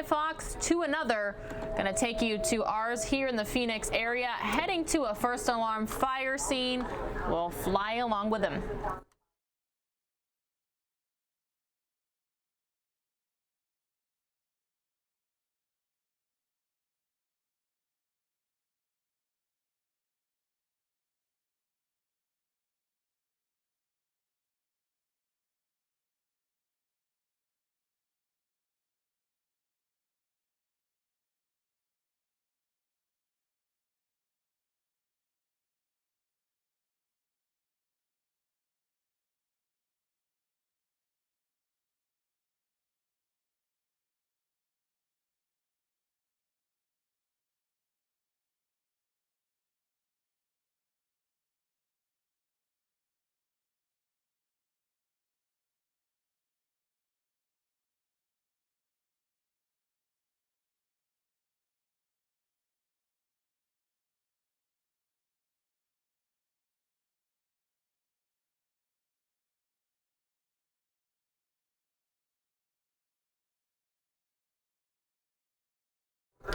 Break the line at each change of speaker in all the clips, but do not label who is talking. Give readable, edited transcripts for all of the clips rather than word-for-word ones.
Skyfox to another. Gonna take you to ours here in the Phoenix area, heading to a first alarm fire scene. We'll fly along with him.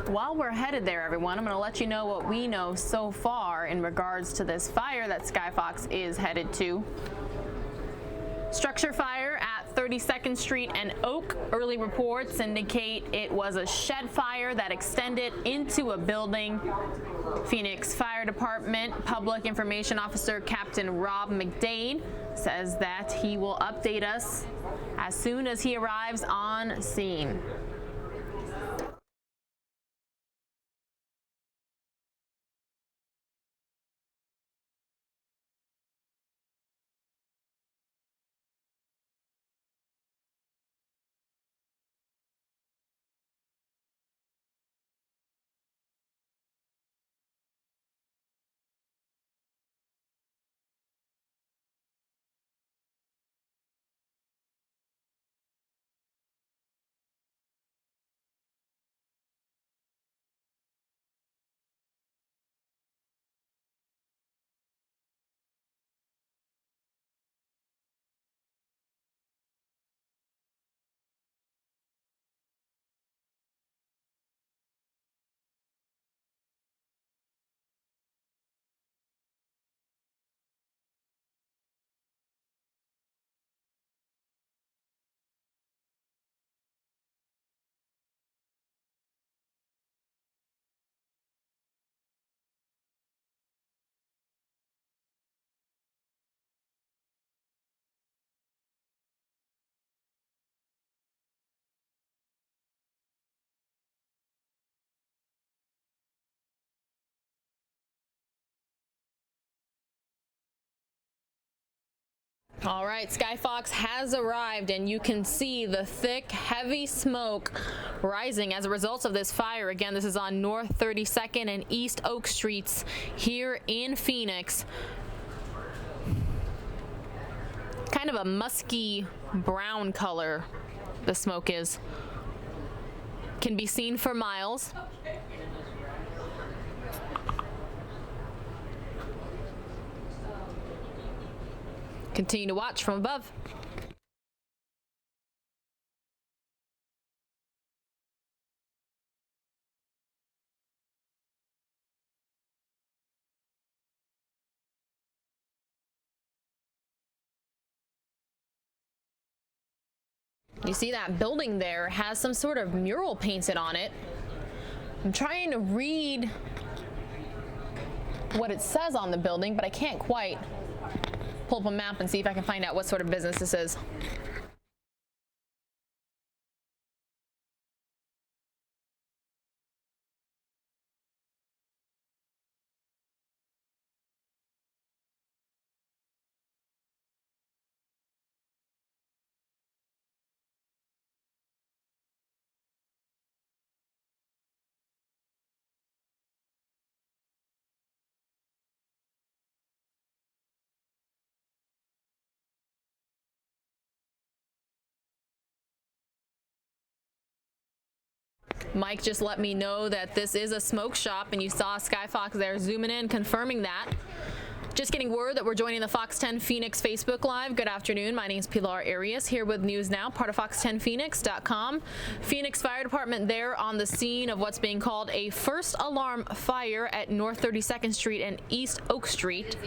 While we're headed there, everyone, I'm going to let you know what we know so far in regards to this fire that Skyfox is headed to. Structure fire at 32nd Street and Oak. Early reports indicate it was a shed fire that extended into a building. Phoenix Fire Department Public Information Officer Captain Rob McDade says that he will update us as soon as he arrives on scene. All right, Skyfox has arrived, and you can see the thick, heavy smoke rising as a result of this fire. Again, this is on North 32nd and East Oak Streets here in Phoenix. Kind of a musky brown color the smoke is. Can be seen for miles. Continue to watch from above. You see that building there has some sort of mural painted on it. I'm trying to read what it says on the building, but I can't quite. Pull up a map and see if I can find out what sort of business this is. Mike just let me know that this is a smoke shop, and you saw Skyfox there zooming in, confirming that. Just getting word that we're joining the Fox 10 Phoenix Facebook Live. Good afternoon. My name is Pilar Arias here with News Now, part of fox10phoenix.com. Phoenix Fire Department there on the scene of what's being called a first alarm fire at North 32nd Street and East Oak Street.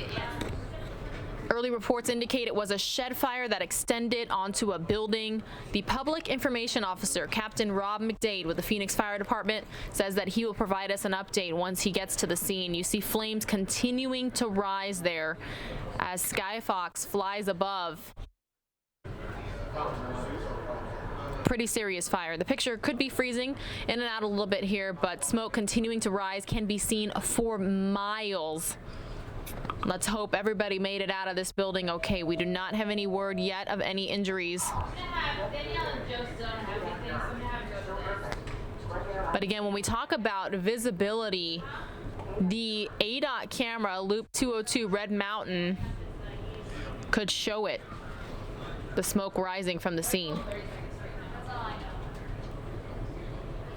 Early reports indicate it was a shed fire that extended onto a building. The public information officer, Captain Rob McDade with the Phoenix Fire Department, says that he will provide us an update once he gets to the scene. You see flames continuing to rise there as Skyfox flies above. Pretty serious fire. The picture could be freezing in and out a little bit here, but smoke continuing to rise can be seen for miles. Let's hope everybody made it out of this building okay. We do not have any word yet of any injuries. But again, when we talk about visibility, the ADOT camera, Loop 202 Red Mountain, could show it. The smoke rising from the scene.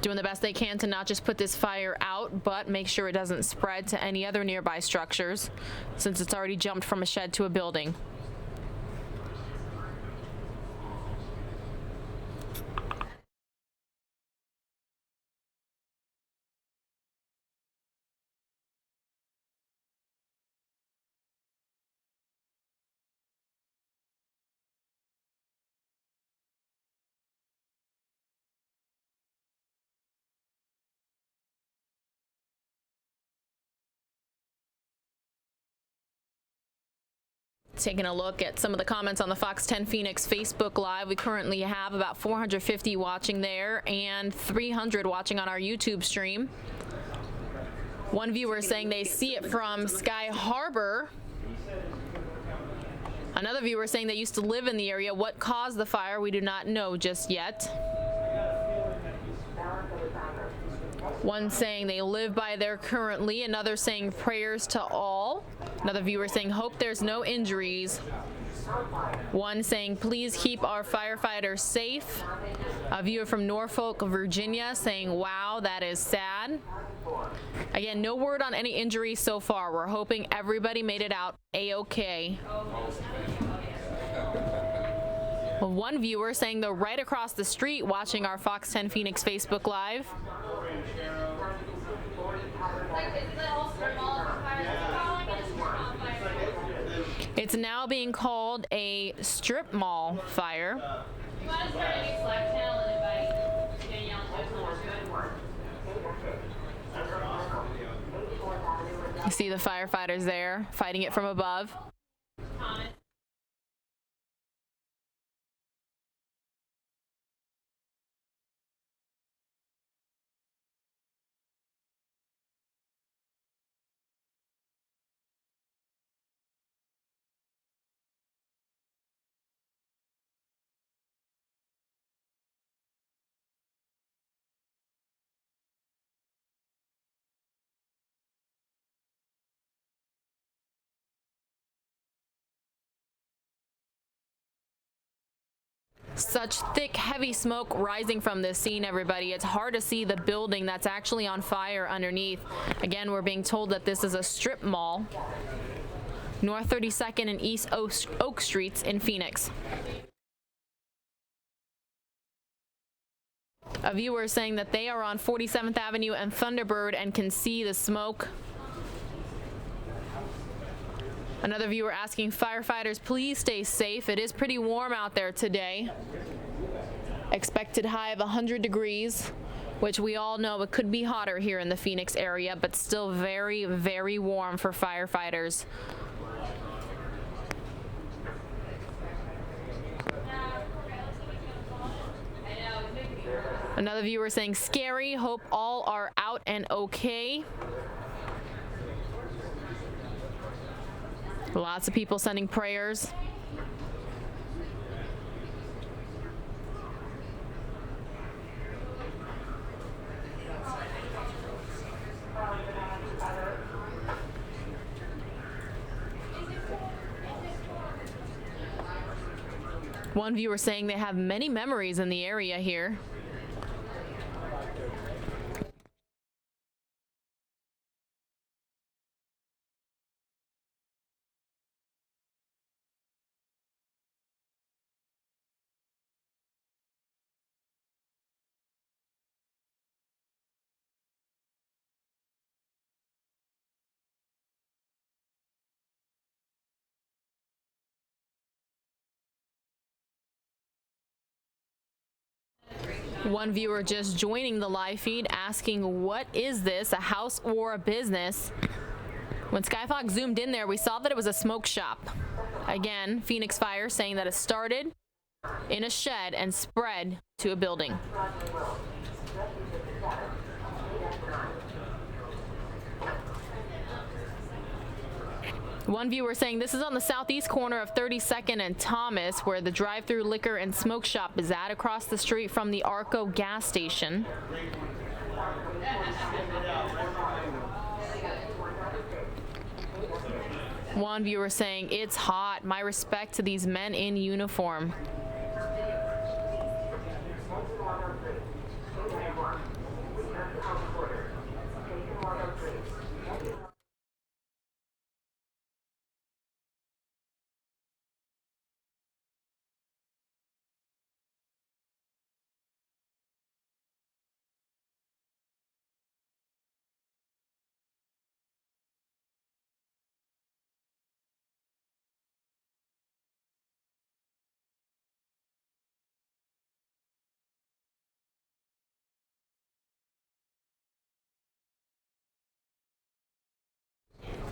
Doing the best they can to not just put this fire out, but make sure it doesn't spread to any other nearby structures, since it's already jumped from a shed to a building. Taking a look at some of the comments on the Fox 10 Phoenix Facebook Live. We currently have about 450 watching there and 300 watching on our YouTube stream. One viewer saying they see it from Sky Harbor. Another viewer saying they used to live in the area. What caused the fire, we do not know just yet. One saying they live by there currently. Another saying prayers to all. Another viewer saying hope there's no injuries. One saying please keep our firefighters safe. A viewer from Norfolk, Virginia saying wow, that is sad. Again, no word on any injuries so far. We're hoping everybody made it out a-okay. Well, one viewer saying they're right across the street watching our Fox 10 Phoenix Facebook Live. It's now being called a strip mall fire. You see the firefighters there fighting it from above. Such thick, heavy smoke rising from this scene, everybody. It's hard to see the building that's actually on fire underneath. Again, we're being told that this is a strip mall. North 32nd and East Oak Streets in Phoenix. A viewer is saying that they are on 47th Avenue and Thunderbird and can see the smoke. Another viewer asking firefighters, please stay safe. It is pretty warm out there today. Expected high of 100 degrees, which we all know it could be hotter here in the Phoenix area, but still very, very warm for firefighters. Another viewer saying scary, hope all are out and okay. Lots of people sending prayers. One viewer saying they have many memories in the area here. One viewer just joining the live feed asking, what is this, a house or a business? When Skyfox zoomed in there, we saw that it was a smoke shop. Again, Phoenix Fire saying that it started in a shed and spread to a building. One viewer saying this is on the southeast corner of 32nd and Thomas, where the drive-through liquor and smoke shop is at, across the street from the Arco gas station. One viewer saying it's hot. My respect to these men in uniform.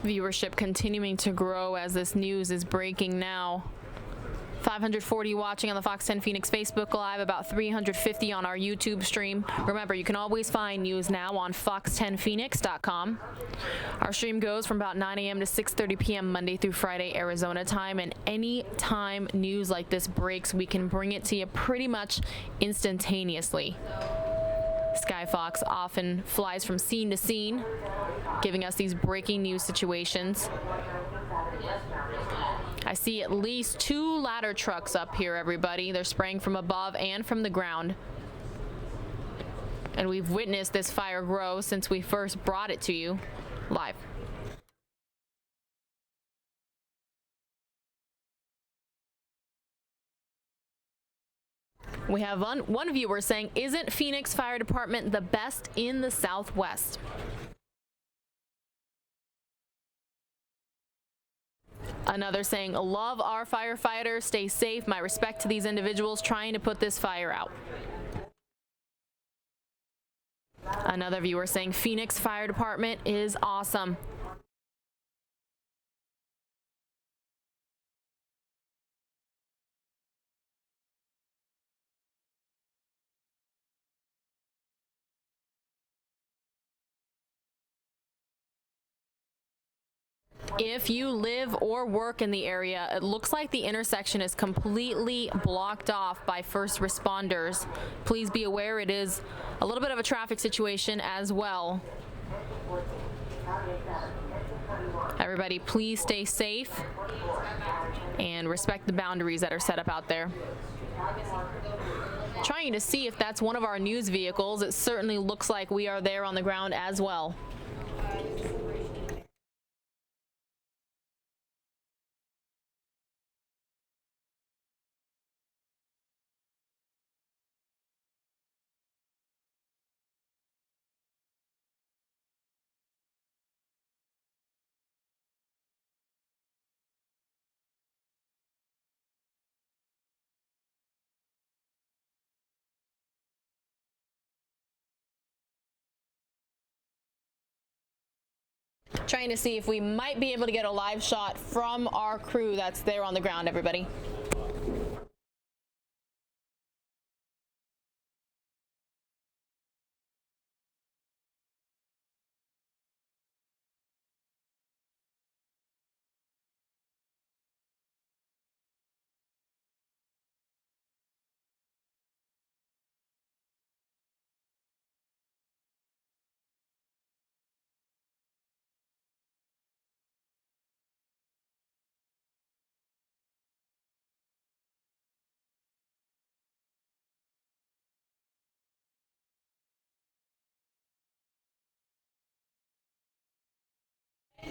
Viewership continuing to grow as this news is breaking now. 540 watching on the Fox 10 Phoenix Facebook Live, about 350 on our YouTube stream. Remember, you can always find news now on fox10phoenix.com. Our stream goes from about 9 a.m. to 6:30 p.m. Monday through Friday, Arizona time, and any time news like this breaks, we can bring it to you pretty much instantaneously. Skyfox often flies from scene to scene, giving us these breaking news situations. I see at least 2 ladder trucks up here, everybody. They're spraying from above and from the ground. And we've witnessed this fire grow since we first brought it to you live. We have one viewer saying, isn't Phoenix Fire Department the best in the Southwest? Another saying, love our firefighters, stay safe, my respect to these individuals trying to put this fire out. Another viewer saying, Phoenix Fire Department is awesome. If you live or work in the area, it looks like the intersection is completely blocked off by first responders. Please be aware it is a little bit of a traffic situation as well. Everybody, please stay safe and respect the boundaries that are set up out there. Trying to see if that's one of our news vehicles. It certainly looks like we are there on the ground as well. Trying to see if we might be able to get a live shot from our crew that's there on the ground, everybody.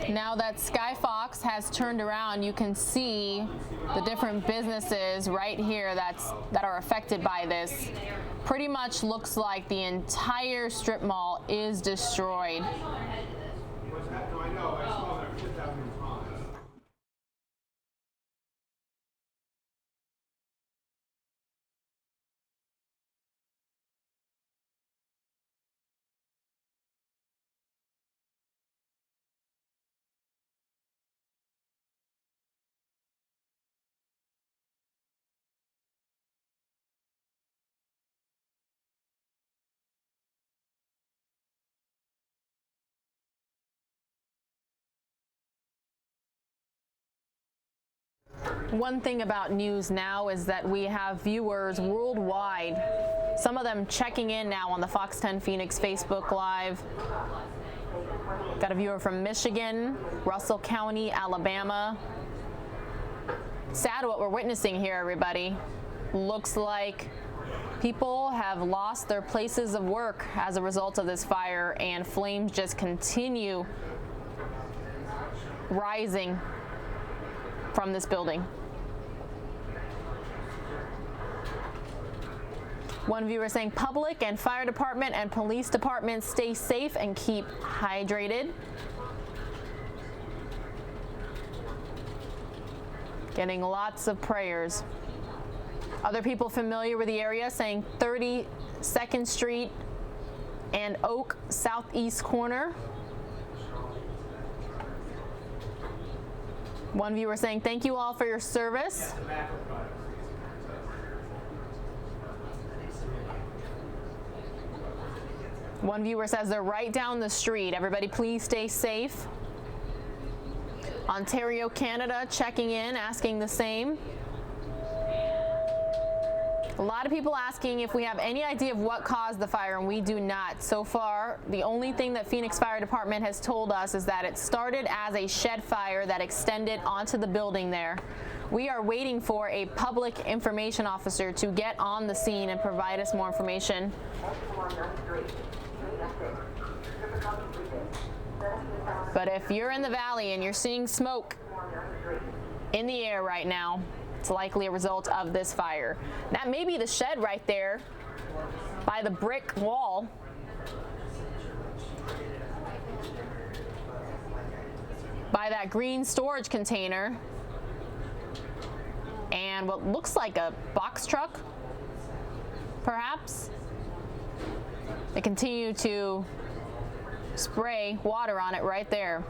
Now that Skyfox has turned around, you can see the different businesses right here that are affected by this. Pretty much looks like the entire strip mall is destroyed. One thing about news now is that we have viewers worldwide, some of them checking in now on the Fox 10 Phoenix Facebook Live. Got a viewer from Michigan, Russell County, Alabama. Sad what we're witnessing here, everybody. Looks like people have lost their places of work as a result of this fire, and flames just continue rising from this building. One viewer saying public and fire department and police department stay safe and keep hydrated. Getting lots of prayers. Other people familiar with the area saying 32nd Street and Oak southeast corner. One viewer saying thank you all for your service. One viewer says they're right down the street. Everybody please stay safe. Ontario, Canada checking in, asking the same. A lot of people asking if we have any idea of what caused the fire, and we do not. So far, the only thing that Phoenix Fire Department has told us is that it started as a shed fire that extended onto the building there. We are waiting for a public information officer to get on the scene and provide us more information. But if you're in the valley and you're seeing smoke in the air right now, it's likely a result of this fire. That may be the shed right there by the brick wall. By that green storage container. And what looks like a box truck, perhaps. They continue to spray water on it right there.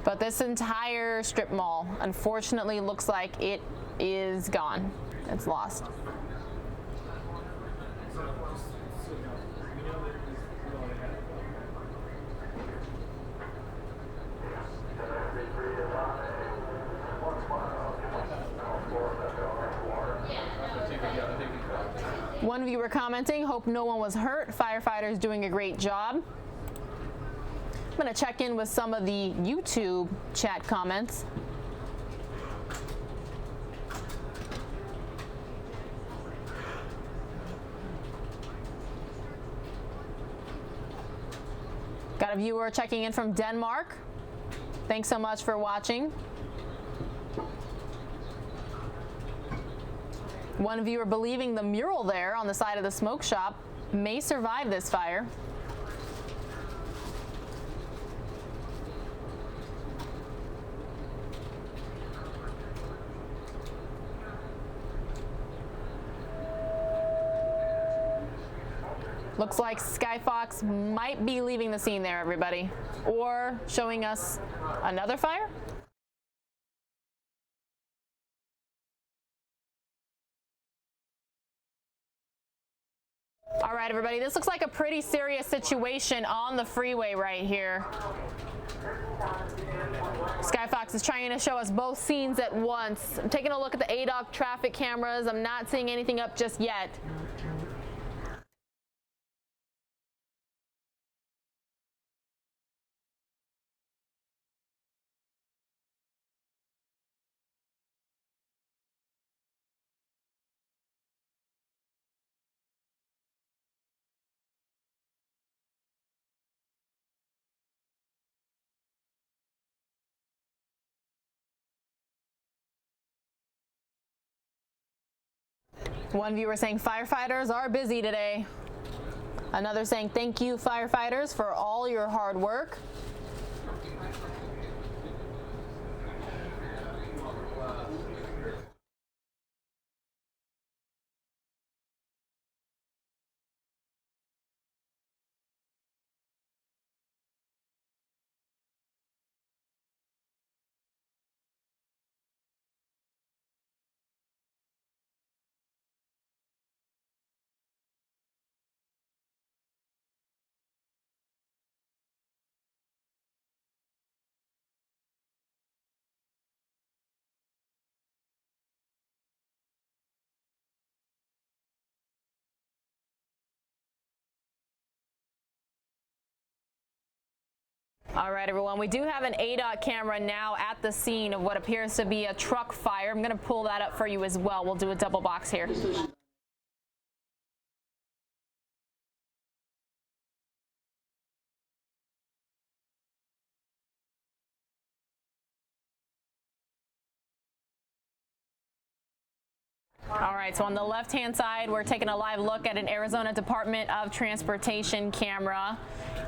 But this entire strip mall, unfortunately, looks like it is gone. It's lost. One viewer commenting, hope no one was hurt. Firefighters doing a great job. I'm going to check in with some of the YouTube chat comments. Got a viewer checking in from Denmark. Thanks so much for watching. One viewer believing the mural there on the side of the smoke shop may survive this fire. Looks like Skyfox might be leaving the scene there, everybody, or showing us another fire. All right, everybody, this looks like a pretty serious situation on the freeway right here. Skyfox is trying to show us both scenes at once. I'm taking a look at the ADOC traffic cameras. I'm not seeing anything up just yet. One viewer saying firefighters are busy today. Another saying thank you, firefighters, for all your hard work. All right, everyone, we do have an ADOT camera now at the scene of what appears to be a truck fire. I'm going to pull that up for you as well. We'll do a double box here. All right, so on the left-hand side, we're taking a live look at an Arizona Department of Transportation camera.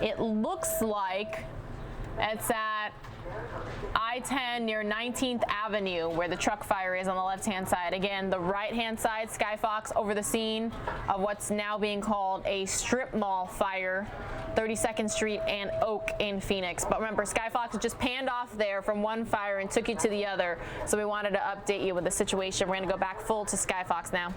It looks like it's at I-10 near 19th Avenue where the truck fire is on the left-hand side. Again, the right-hand side, Skyfox over the scene of what's now being called a strip mall fire, 32nd Street and Oak in Phoenix. But remember, Skyfox just panned off there from one fire and took you to the other, so we wanted to update you with the situation. We're going to go back full to Skyfox now.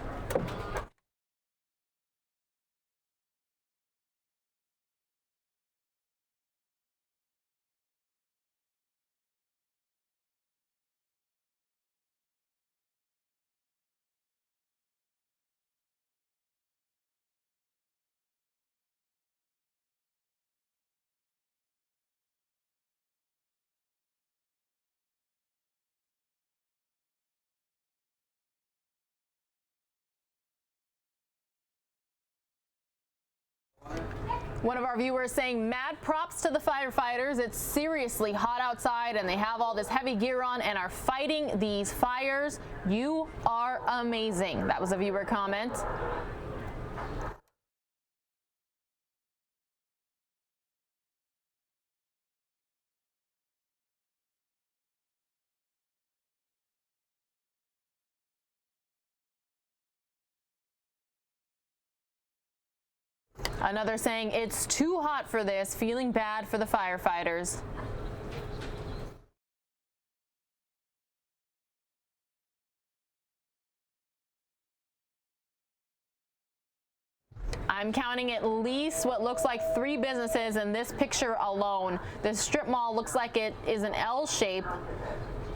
One of our viewers saying, mad props to the firefighters. It's seriously hot outside and they have all this heavy gear on and are fighting these fires. You are amazing. That was a viewer comment. Another saying, it's too hot for this, feeling bad for the firefighters. I'm counting at least what looks like 3 businesses in this picture alone. This strip mall looks like it is an L shape,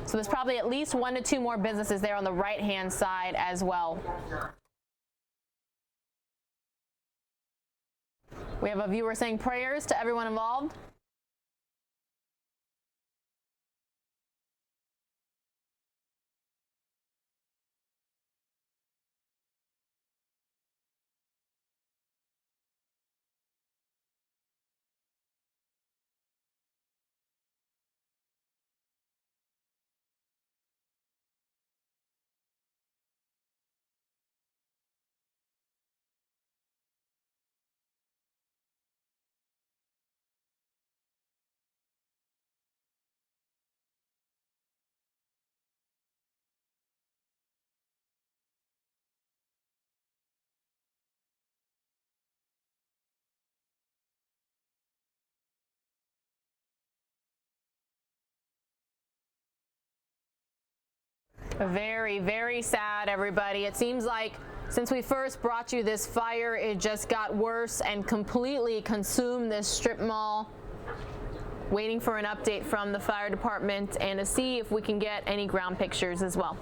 so there's probably at least 1 to 2 more businesses there on the right-hand side as well. We have a viewer saying prayers to everyone involved. Very, very sad, everybody. It seems like since we first brought you this fire, it just got worse and completely consumed this strip mall. Waiting for an update from the fire department and to see if we can get any ground pictures as well.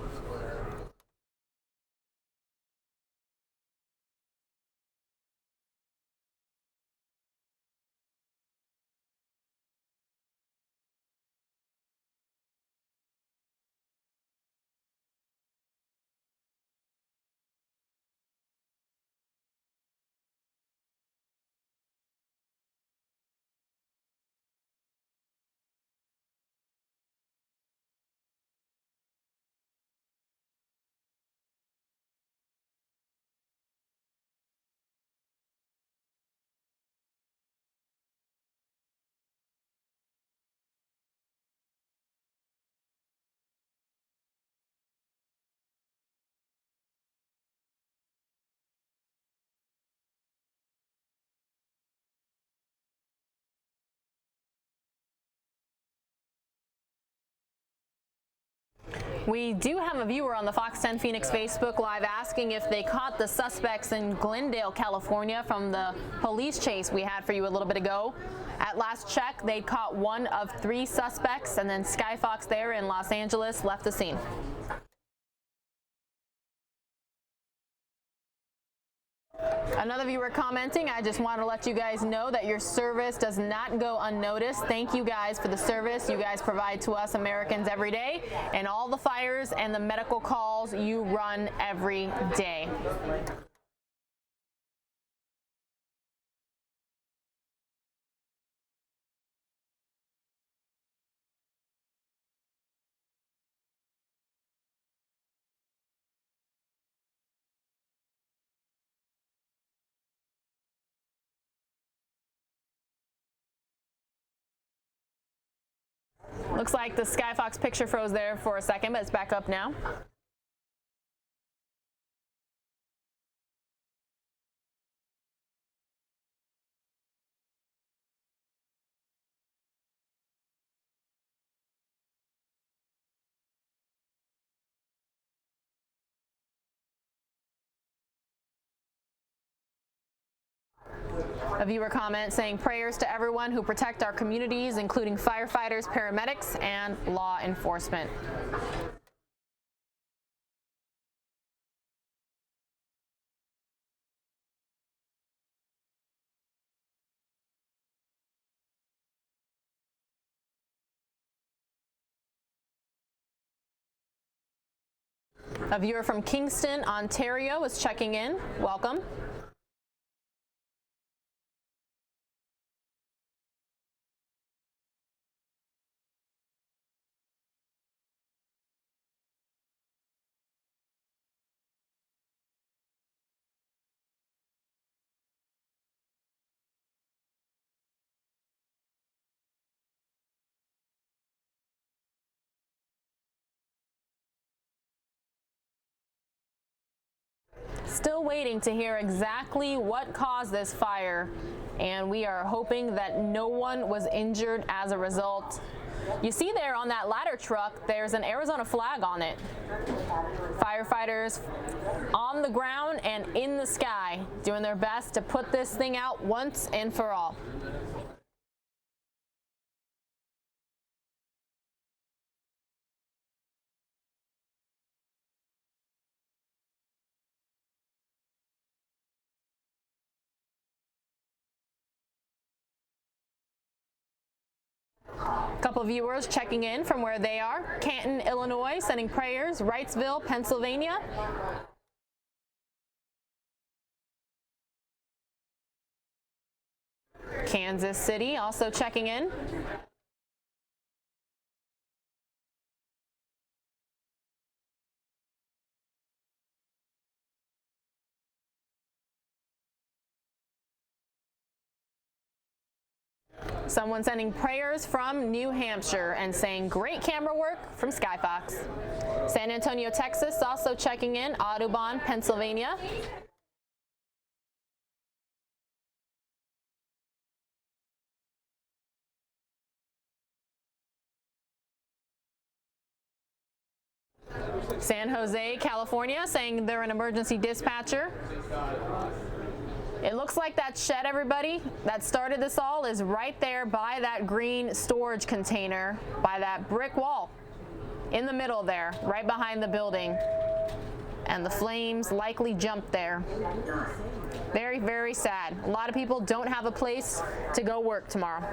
We do have a viewer on the Fox 10 Phoenix Facebook Live asking if they caught the suspects in Glendale, California from the police chase we had for you a little bit ago. At last check, they caught 1 of 3 suspects, and then Skyfox there in Los Angeles left the scene. Another viewer commenting, I just want to let you guys know that your service does not go unnoticed. Thank you guys for the service you guys provide to us Americans every day, and all the fires and the medical calls you run every day. Looks like the Skyfox picture froze there for a second, but it's back up now. A viewer comment saying prayers to everyone who protect our communities, including firefighters, paramedics, and law enforcement. A viewer from Kingston, Ontario is checking in. Welcome. Still waiting to hear exactly what caused this fire, and we are hoping that no one was injured as a result. You see there on that ladder truck, there's an Arizona flag on it. Firefighters on the ground and in the sky doing their best to put this thing out once and for all. A couple viewers checking in from where they are. Canton, Illinois, sending prayers. Wrightsville, Pennsylvania. Kansas City also checking in. Someone sending prayers from New Hampshire and saying great camera work from Skyfox. San Antonio, Texas also checking in. Audubon, Pennsylvania. San Jose, California saying they're an emergency dispatcher. It looks like that shed, everybody, that started this all is right there by that green storage container, by that brick wall in the middle there, right behind the building. And the flames likely jumped there. Very, very sad. A lot of people don't have a place to go work tomorrow.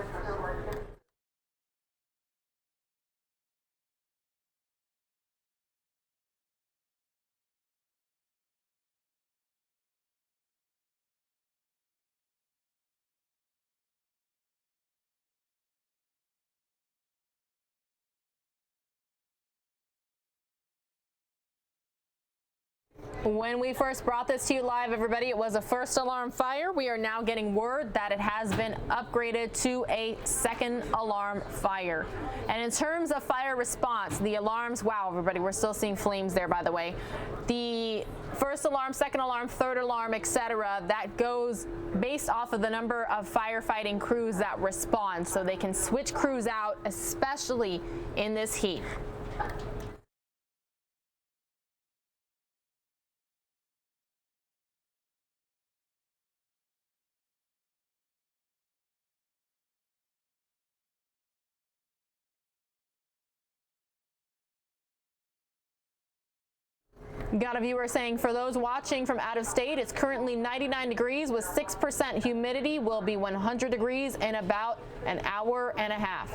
When we first brought this to you live, everybody, it was a first alarm fire. We are now getting word that it has been upgraded to a second alarm fire. And in terms of fire response, the alarms, wow, everybody, we're still seeing flames there, by the way. The first alarm, second alarm, third alarm, etc., that goes based off of the number of firefighting crews that respond, so they can switch crews out, especially in this heat. Got a viewer saying, for those watching from out of state, it's currently 99 degrees with 6% humidity. Will be 100 degrees in about an hour and a half.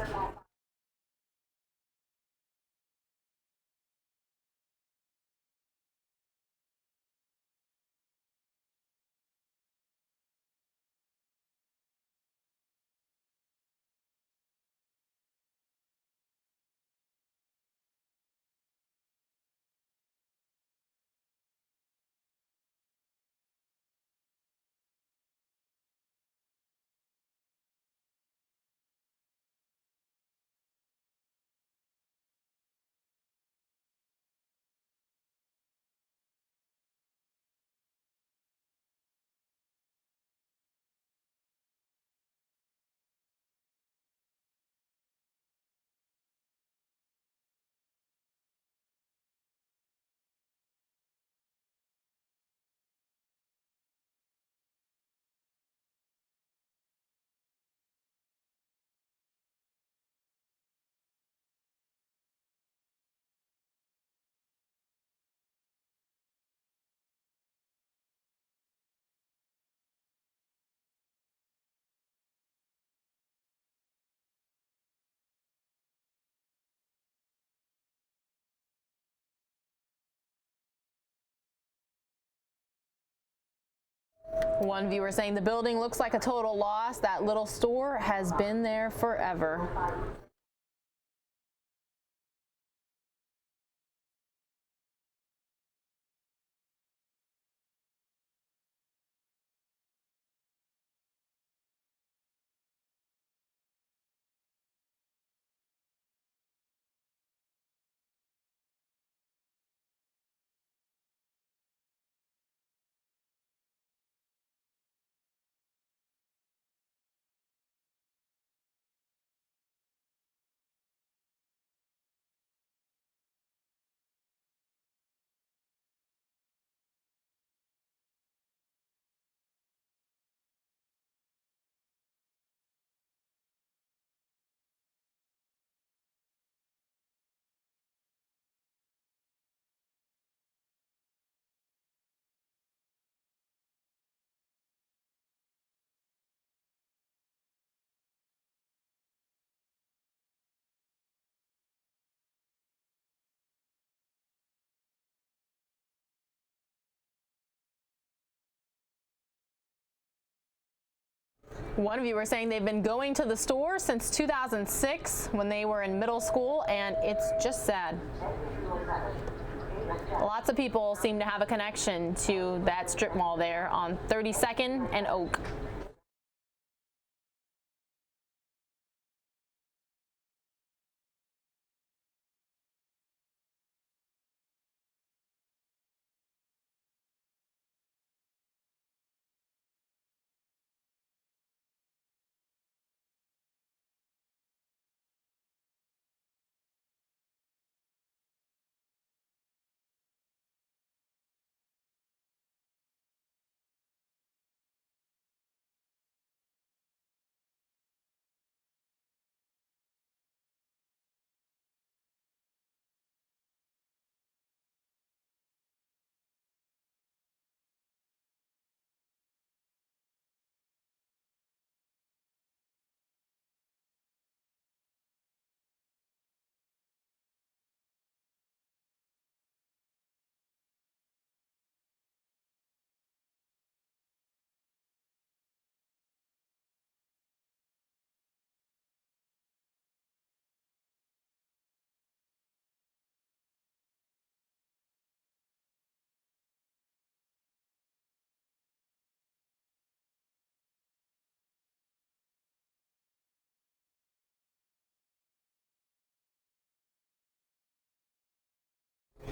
One viewer saying the building looks like a total loss. That little store has been there forever. One viewer saying they've been going to the store since 2006 when they were in middle school, and it's just sad. Lots of people seem to have a connection to that strip mall there on 32nd and Oak.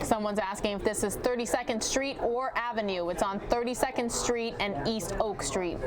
Someone's asking if this is 32nd Street or Avenue. It's on 32nd Street and East Oak Street.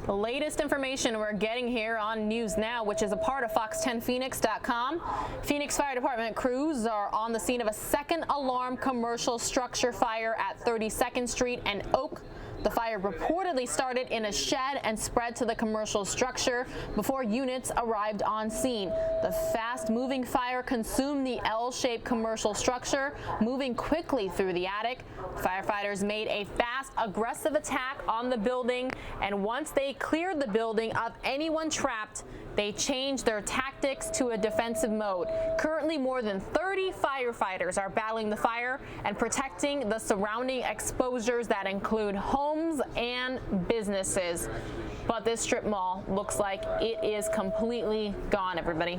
The latest information we're getting here on News Now, which is a part of Fox10Phoenix.com. Phoenix Fire Department crews are on the scene of a second alarm commercial structure fire at 32nd Street and Oak. The fire reportedly started in a shed and spread to the commercial structure before units arrived on scene. The fast-moving fire consumed the L-shaped commercial structure, moving quickly through the attic. Firefighters made a fast, aggressive attack on the building, and once they cleared the building of anyone trapped, they changed their tactics to a defensive mode. Currently, more than 30 firefighters are battling the fire and protecting the surrounding exposures that include homes and businesses. But this strip mall looks like it is completely gone, everybody.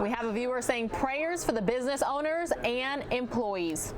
We have a viewer saying prayers for the business owners and employees.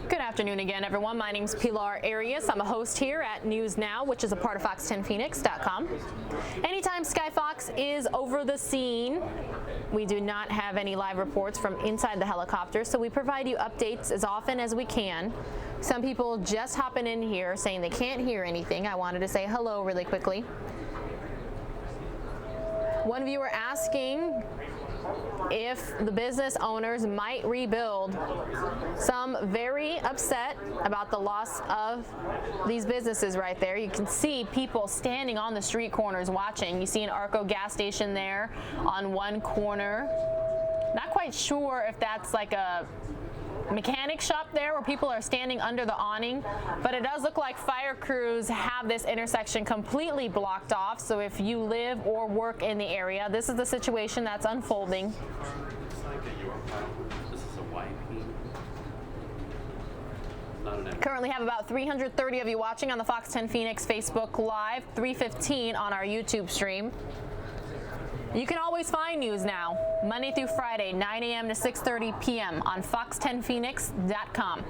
Good afternoon again, everyone. My name's Pilar Arias. I'm a host here at News Now, which is a part of Fox10Phoenix.com. Anytime Sky Fox is over the scene, we do not have any live reports from inside the helicopter, so we provide you updates as often as we can. Some people just hopping in here saying they can't hear anything. I wanted to say hello really quickly. One viewer asking if the business owners might rebuild. Some very upset about the loss of these businesses right there. You can see people standing on the street corners watching. You see an Arco gas station there on one corner. Not quite sure if that's like a mechanic shop there where people are standing under the awning, but it does look like fire crews have this intersection completely blocked off. So if you live or work in the area, this is the situation that's unfolding. Currently have about 330 of you watching on the Fox 10 Phoenix Facebook Live, 315 on our YouTube stream. You can always find News Now, Monday through Friday, 9 a.m. to 6:30 p.m. on Fox10Phoenix.com.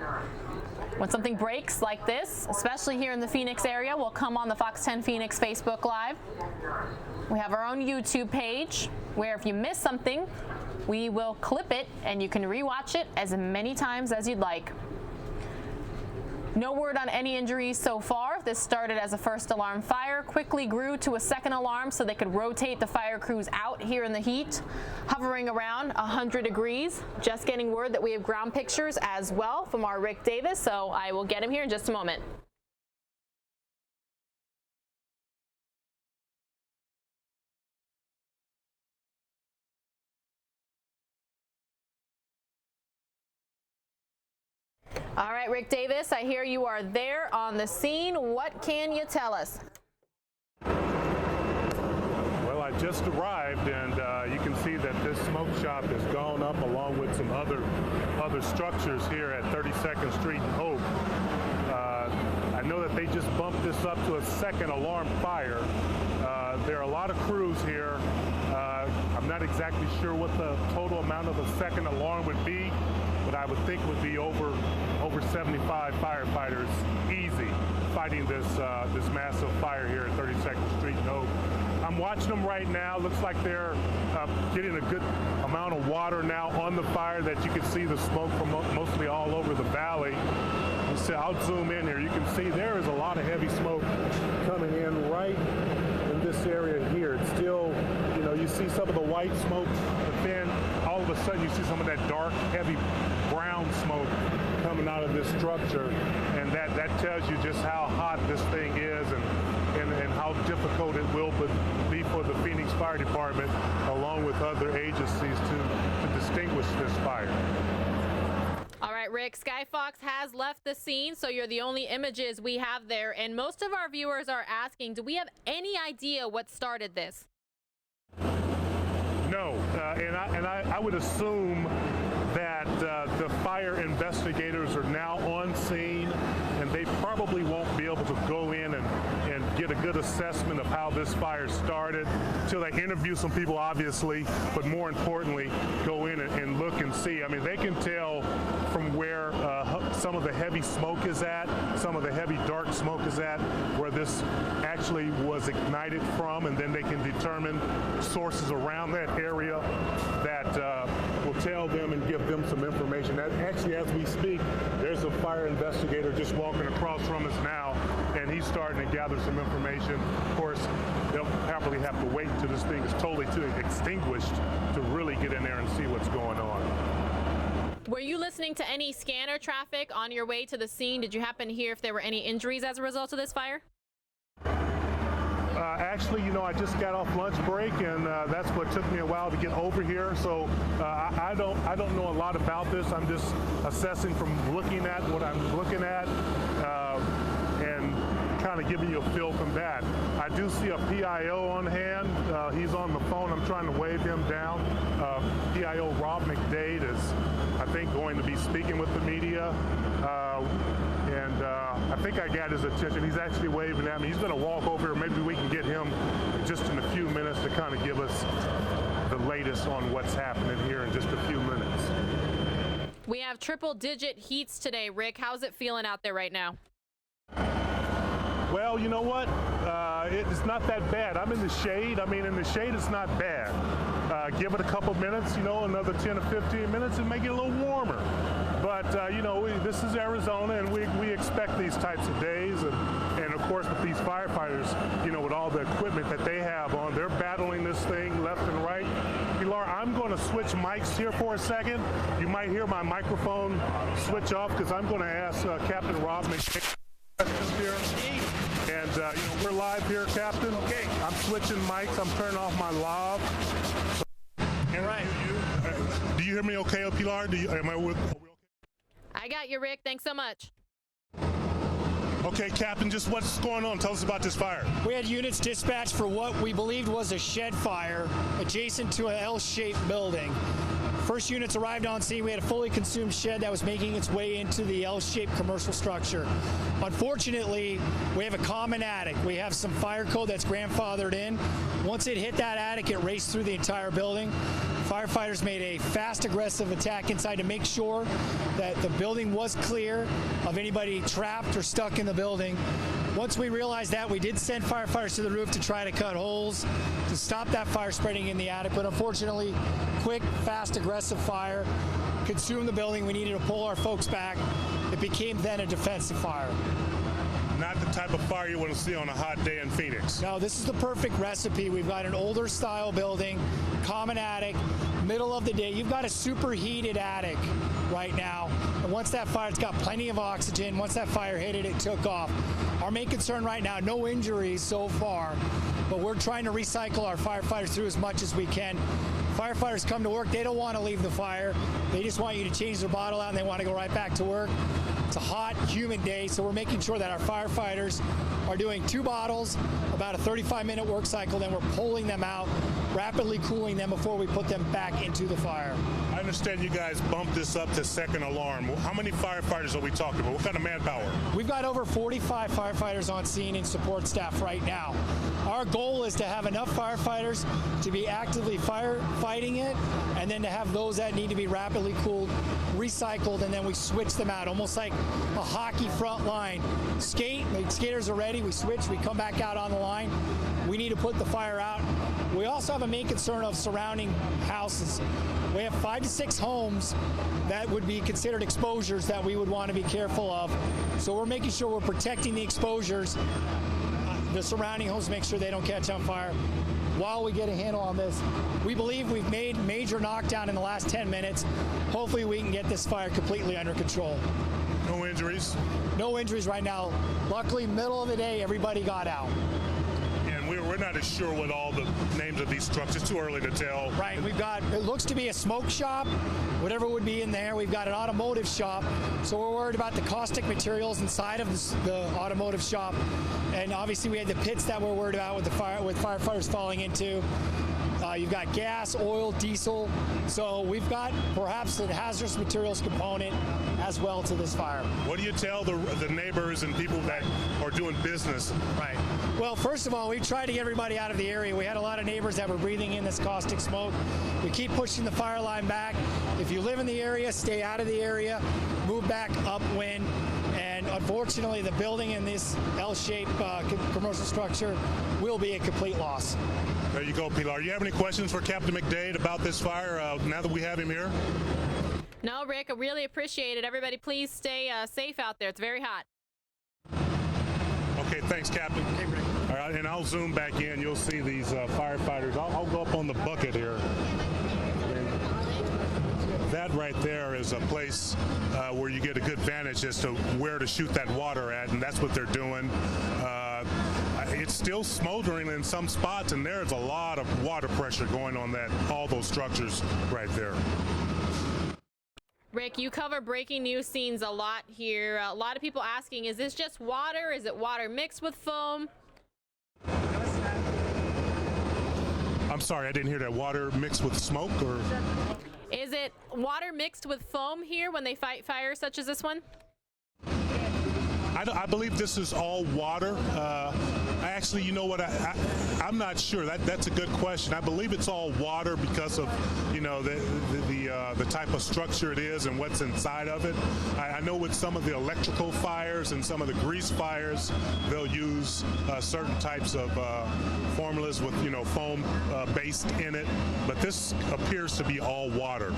When something breaks like this, especially here in the Phoenix area, we'll come on the Fox 10 Phoenix Facebook Live. We have our own YouTube page where if you miss something, we will clip it and you can rewatch it as many times as you'd like. No word on any injuries so far. This started as a first alarm fire, quickly grew to a second alarm so they could rotate the fire crews out here in the heat, hovering around 100 degrees. Just getting word that we have ground pictures as well from our Rick Davis, so I will get him here in just a moment. All right, Rick Davis, I hear you are there on the scene. What can you tell us?
Well, Well, I just arrived, and you can see that this smoke shop has gone up along with some other structures here at 32nd Street and Oak. I know that they just bumped this up to a second alarm fire. There are a lot of crews here. I'm not exactly sure what the total amount of a second alarm would be, but I would think would be over 75 firefighters easy fighting this massive fire here at 32nd Street and Oak. I'm watching them right now. Looks like they're getting a good amount of water now on the fire, that you can see the smoke from mostly all over the valley. So I'll zoom in here. You can see there is a lot of heavy smoke coming in right in this area here. It's still, you see some of the white smoke, but then all of a sudden you see some of that dark, heavy brown smoke coming out of this structure, and that tells you just how hot this thing is and how difficult it will be for the Phoenix Fire Department, along with other agencies, to distinguish this fire.
All right, Rick, Sky Fox has left the scene, so you're the only images we have there. And most of our viewers are asking, do we have any idea what started this?
No, and I would assume that the fire investigators are now on scene, and they probably won't be able to go in and get a good assessment of how this fire started till they interview some people, obviously, but more importantly, go in and look and see. I mean, they can tell from where some of the heavy smoke is at, some of the heavy dark smoke is at, where this actually was ignited from, and then they can determine sources around that area that will tell them and give them some information. Actually, as we speak, there's a fire investigator just walking across from us now, and he's starting to gather some information. Of course, they'll probably have to wait until this thing is totally extinguished to really get in there and see what's going on.
Were you listening to any scanner traffic on your way to the scene? Did you happen to hear if there were any injuries as a result of this fire?
Actually, I just got off lunch break, and that's what took me a while to get over here. So I don't know a lot about this. I'm just assessing from looking at what I'm looking at, and kind of giving you a feel from that. I do see a PIO on hand. He's on the phone. I'm trying to wave him down. PIO Rob McDade is, I think, going to be speaking with the media. And I think I got his attention. He's actually waving at me. He's going to walk over here. Maybe we can get him just in a few minutes to kind of give us the latest on what's happening here in just a few minutes.
We have triple-digit heats today, Rick. How's it feeling out there right now?
Well, you know what? It's not that bad. I'm in the shade. I mean, in the shade, it's not bad. Give it a couple minutes, another 10 or 15 minutes, and make it a little warmer. But, this is Arizona, and we expect these types of days. And of course, with these firefighters, with all the equipment that they have on, they're battling this thing left and right. Pilar, I'm going to switch mics here for a second. You might hear my microphone switch off, because I'm going to ask Captain Rob McDade here. And, we're live here, Captain.
Okay.
I'm switching mics. I'm turning off my lav.
All right.
Do you hear me okay, Pilar? Am I with?
I got you, Rick. Thanks so much.
Okay, Captain, just what's going on? Tell us about this fire.
We had units dispatched for what we believed was a shed fire adjacent to an L-shaped building. First units arrived on scene. We had a fully consumed shed that was making its way into the L-shaped commercial structure. Unfortunately, we have a common attic. We have some fire code that's grandfathered in. Once it hit that attic, it raced through the entire building. Firefighters made a fast, aggressive attack inside to make sure that the building was clear of anybody trapped or stuck in the building. Once we realized that, we did send firefighters to the roof to try to cut holes to stop that fire spreading in the attic. But unfortunately, quick, fast, aggressive fire consumed the building. We needed to pull our folks back. It became then a defensive fire.
Not the type of fire you want to see on a hot day in Phoenix.
No, this is the perfect recipe. We've got an older style building, common attic, middle of the day. You've got a superheated attic right now. And once that fire, it's got plenty of oxygen. Once that fire hit it, it took off. Our main concern right now, no injuries so far, but we're trying to recycle our firefighters through as much as we can. Firefighters come to work, they don't want to leave the fire. They just want you to change their bottle out and they want to go right back to work. It's a hot, humid day, so we're making sure that our firefighters are doing 2 bottles, about a 35-minute work cycle, then we're pulling them out, rapidly cooling them before we put them back into the fire.
I understand you guys bumped this up to second alarm. How many firefighters are we talking about? What kind of manpower?
We've got over 45 firefighters on scene and support staff right now. Our goal is to have enough firefighters to be actively firefighting it, and then to have those that need to be rapidly cooled, recycled, and then we switch them out, almost like a hockey front line. The skaters are ready, we switch, we come back out on the line. We need to put the fire out. We also have a main concern of surrounding houses. We have 5 to 6 homes that would be considered exposures that we would want to be careful of. So we're making sure we're protecting the exposures, the surrounding homes, make sure they don't catch on fire while we get a handle on this. We believe we've made major knockdown in the last 10 minutes. Hopefully we can get this fire completely under control.
No injuries?
No injuries right now. Luckily, middle of the day, everybody got out.
And we're not as sure what all the names of these trucks. It's too early to tell.
Right, we've got, it looks to be a smoke shop, whatever would be in there. We've got an automotive shop, so we're worried about the caustic materials inside of the automotive shop. And obviously we had the pits that we're worried about with firefighters falling into. You've got gas, oil, diesel. So we've got perhaps a hazardous materials component as well to this fire.
What do you tell the neighbors and people that are doing business?
Right. Well, first of all, we tried to get everybody out of the area. We had a lot of neighbors that were breathing in this caustic smoke. We keep pushing the fire line back. If you live in the area, stay out of the area, move back upwind. And unfortunately, the building in this L-shaped commercial structure will be a complete loss.
There you go, Pilar. Do you have any questions for Captain McDade about this fire now that we have him here?
No, Rick, I really appreciate it. Everybody, please stay safe out there. It's very hot.
Okay, thanks, Captain.
Okay, Rick.
All right, and I'll zoom back in. You'll see these firefighters. I'll go up on the bucket here. That right there is a place where you get a good vantage as to where to shoot that water at, and that's what they're doing. It's still smoldering in some spots, and there's a lot of water pressure going on all those structures right there.
Rick, you cover breaking news scenes a lot here. A lot of people asking, is this just water? Is it water mixed with foam?
I'm sorry, I didn't hear that. Water mixed with smoke, or?
Is it water mixed with foam here when they fight fires such as this one?
I believe this is all water. Actually, you know what? I'm not sure. That's a good question. I believe it's all water because of, you know, the type of structure it is and what's inside of it. I know with some of the electrical fires and some of the grease fires, they'll use certain types of formulas with, you know, foam based in it. But this appears to be all water.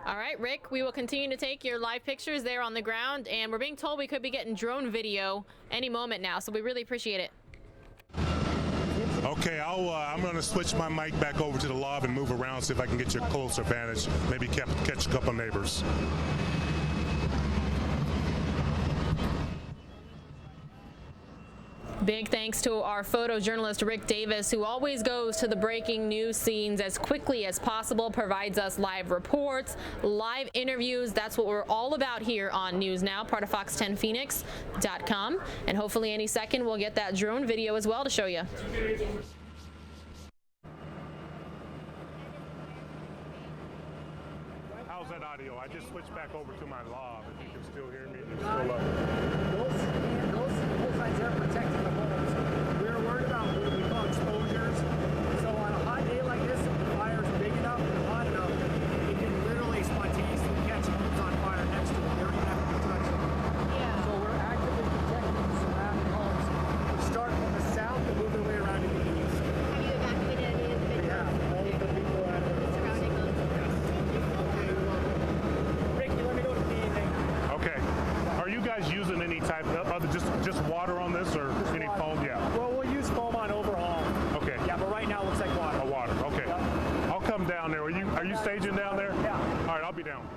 All right, Rick, we will continue to take your live pictures there on the ground, and we're being told we could be getting drone video any moment now, so we really appreciate it.
Okay, I'm going to switch my mic back over to the lob and move around, see if I can get you a closer vantage, maybe catch a couple neighbors.
Big thanks to our photojournalist Rick Davis, who always goes to the breaking news scenes as quickly as possible, provides us live reports, live interviews. That's what we're all about here on News Now, part of Fox10Phoenix.com. And hopefully any second we'll get that drone video as well to show you.
How's that audio? I just switched back over to my lob. If you can still hear me, it's still up.
Those signs are protecting the homes. We're worried about what we call exposures. So on a hot day like this, if the fire is big enough and hot enough, it can literally spontaneously catch homes on fire next to them. They don't even have to touch them. Yeah. So we're actively protecting the surrounding homes. We start from the south and move our way around to the east.
Have you evacuated any of the
Yeah, all of the people out of the
surrounding homes?
Rick, you let me know if you need anything.
Okay. Are you guys using any type of just water on this or any foam? Yeah.
Well, we'll use foam on overhaul.
Okay.
Yeah, but right now it looks like water.
Oh, water. Okay.
Yep.
I'll come down there. Are you staging down there?
Yeah.
All right, I'll be down.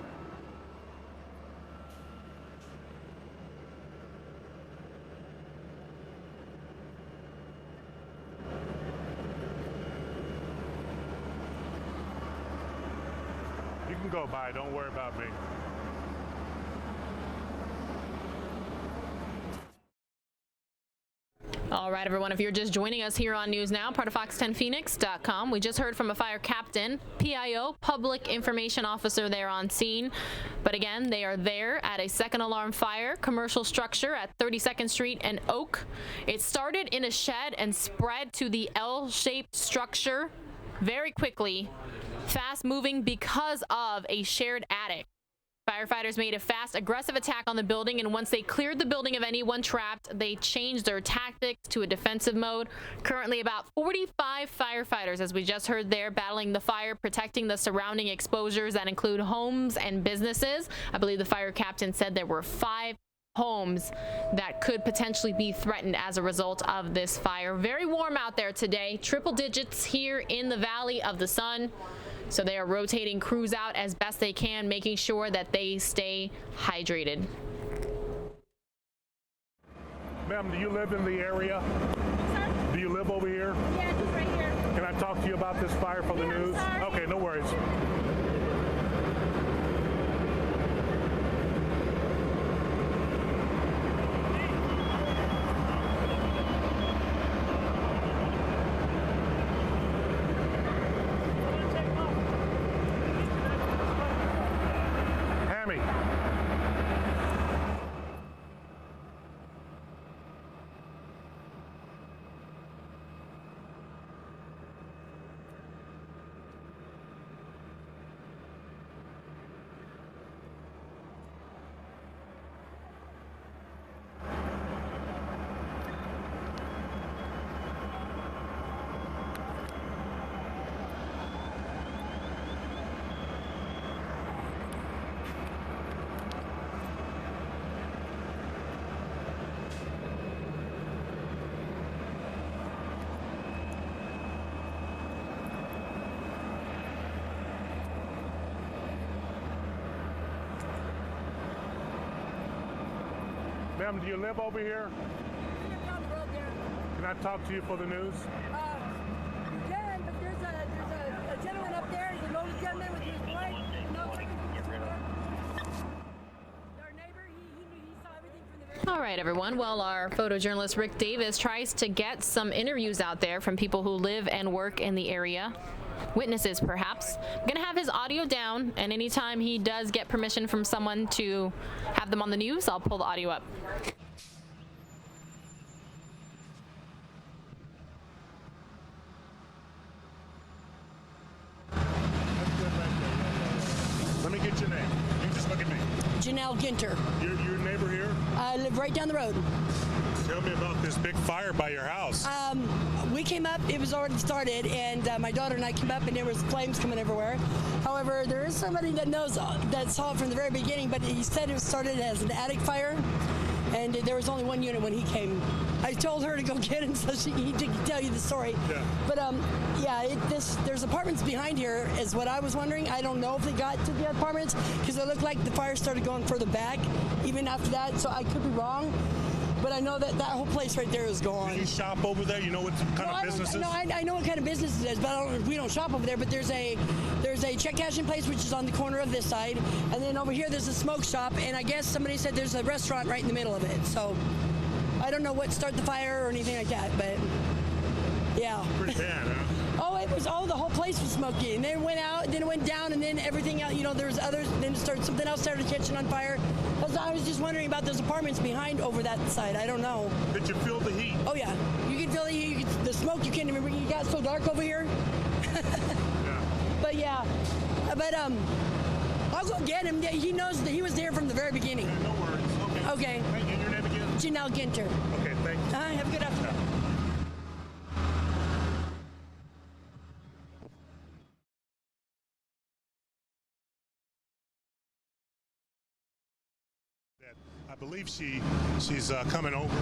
You can go by. Don't worry about me.
All right, everyone, if you're just joining us here on News Now, part of Fox10Phoenix.com, we just heard from a fire captain, PIO, Public Information Officer there on scene. But again, they are there at a second alarm fire, commercial structure at 32nd Street and Oak. It started in a shed and spread to the L-shaped structure very quickly, fast moving because of a shared attic. Firefighters made a fast, aggressive attack on the building, and once they cleared the building of anyone trapped, they changed their tactics to a defensive mode. Currently, about 45 firefighters, as we just heard there, battling the fire, protecting the surrounding exposures that include homes and businesses. I believe the fire captain said there were 5 homes that could potentially be threatened as a result of this fire. Very warm out there today, triple digits here in the Valley of the Sun. So they are rotating crews out as best they can, making sure that they stay hydrated.
Ma'am, do you live in the area?
Sir?
Do you live over here?
Yeah, just right here.
Can I talk to you about this fire for the
Yeah, I'm
news?
sorry.
Okay, no worries. Hammy. Ma'am, do you live over here?
Down the road there.
Can I talk to you for the news?
You can, but there's a gentleman up there. He's an older gentleman with his wife. No, our neighbor, he saw everything from the very.
All right, everyone. Well, our photojournalist Rick Davis tries to get some interviews out there from people who live and work in the area. Witnesses, perhaps. I'm going to have his audio down, and anytime he does get permission from someone to have them on the news, I'll pull the audio up.
Let me get your name. You just look at me.
Janelle Ginter.
Your neighbor here?
I live right down the road.
Tell me about this big fire by your house.
We came up, it was already started, and my daughter and I came up, and there was flames coming everywhere. However, there is somebody that knows that saw it from the very beginning, but he said it started as an attic fire, and there was only one unit when he came. I told her to go get him so he could tell you the story.
Yeah.
But yeah, there's apartments behind here is what I was wondering. I don't know if they got to the apartments because it looked like the fire started going further back even after that, so I could be wrong. But I know that whole place right there is gone.
Do you shop over there? You know what kind of businesses?
No, I know what kind of business it is, but we don't shop over there. But there's a check cashing place which is on the corner of this side, and then over here there's a smoke shop, and I guess somebody said there's a restaurant right in the middle of it. So I don't know what started the fire or anything like that, but yeah.
Pretty bad, huh?
The whole place was smoky, and then it went out, then it went down, and then everything else, there was others, then something else started catching on fire. I was just wondering about those apartments behind over that side. I don't know.
Did you feel the heat?
Oh yeah, you can feel the heat, the smoke. You can't remember. You got so dark over here.
Yeah.
But yeah, I'll go get him. He knows that he was there from the very beginning.
No worries. Okay.
Okay.
Thank you. Your name again?
Janelle Ginter.
Okay, thank you.
Have a good afternoon.
I believe she's coming over.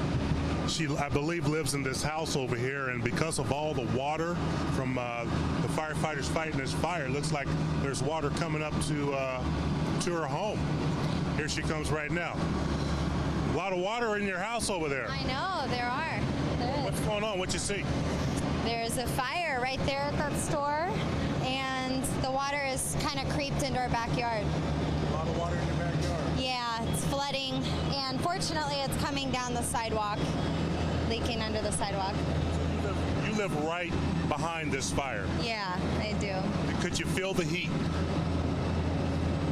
She, I believe, lives in this house over here, and because of all the water from the firefighters fighting this fire, it looks like there's water coming up to her home. Here she comes right now. A lot of water in your house over there.
I know, there are. There is.
What's going on? What you see?
There's a fire right there at that store, and the water is kind of creeped into our backyard.
A lot of water in your backyard.
Yeah, it's flooding, and fortunately it's coming down the sidewalk. leaking under the sidewalk.
You live right behind this fire.
Yeah, I do.
Could you feel the heat?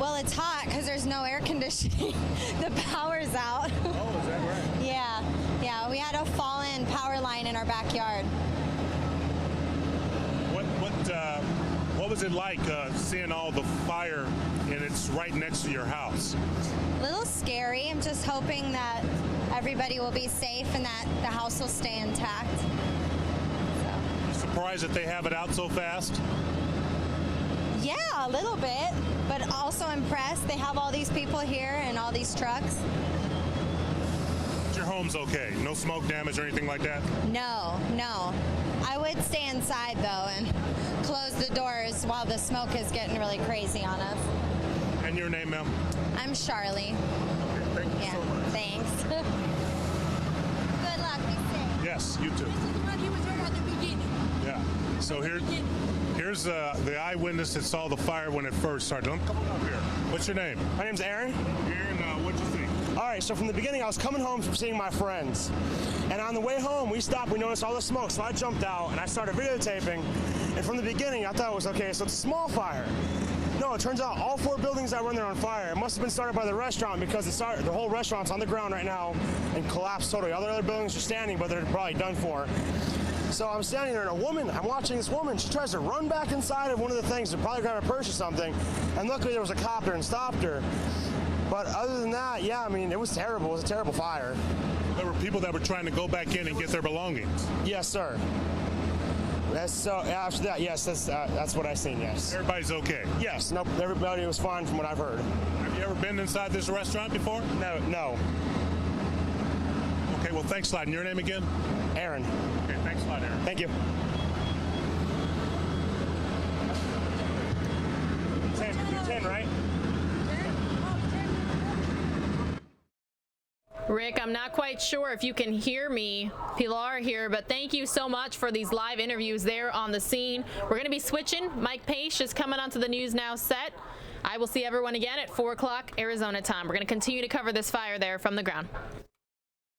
Well, it's hot because there's no air conditioning. The power's out.
Oh, is that right?
Yeah, we had a fallen power line in our backyard.
What was it like seeing all the fire and it's right next to your house?
A little scary. I'm just hoping that everybody will be safe and that the house will stay intact.
Surprised that they have it out so fast?
Yeah, a little bit, but also impressed. They have all these people here and all these trucks.
Your home's okay? No smoke damage or anything like that?
No. I would stay inside though and close the doors while the smoke is getting really crazy on us.
And your name, ma'am?
I'm Charlie.
Okay, thank you
Yeah,
so much.
thanks. Good luck. Be safe.
Yes, you too.
He was there at the beginning.
Yeah. So here's the eyewitness that saw the fire when it first started. Come on up here. What's your name?
My name's Aaron.
Aaron, what'd you think?
All right, so from the beginning, I was coming home from seeing my friends. And on the way home, we stopped, we noticed all the smoke, so I jumped out and I started videotaping. And from the beginning, I thought it was okay, so it's a small fire. No, it turns out all 4 buildings that were in there on fire. It must have been started by the restaurant because the whole restaurant's on the ground right now and collapsed totally. All the other buildings are standing, but they're probably done for. So I'm standing there, and I'm watching this woman. She tries to run back inside of one of the things to probably grab a purse or something. And luckily there was a cop there and stopped her. But other than that, yeah, I mean, it was terrible. It was a terrible fire.
There were people that were trying to go back in and get their belongings.
Yes, sir. After that, yes, that's what I seen, yes.
Everybody's okay?
Yes, nope, everybody was fine from what I've heard.
Have you ever been inside this restaurant before?
No.
Okay, well, thanks a lot. And your name again?
Aaron.
Okay, thanks a lot, Aaron.
Thank you. 10, right?
Rick, I'm not quite sure if you can hear me, Pilar here, but thank you so much for these live interviews there on the scene. We're going to be switching. Mike Pace is coming onto the News Now set. I will see everyone again at 4 o'clock Arizona time. We're going to continue to cover this fire there from the ground.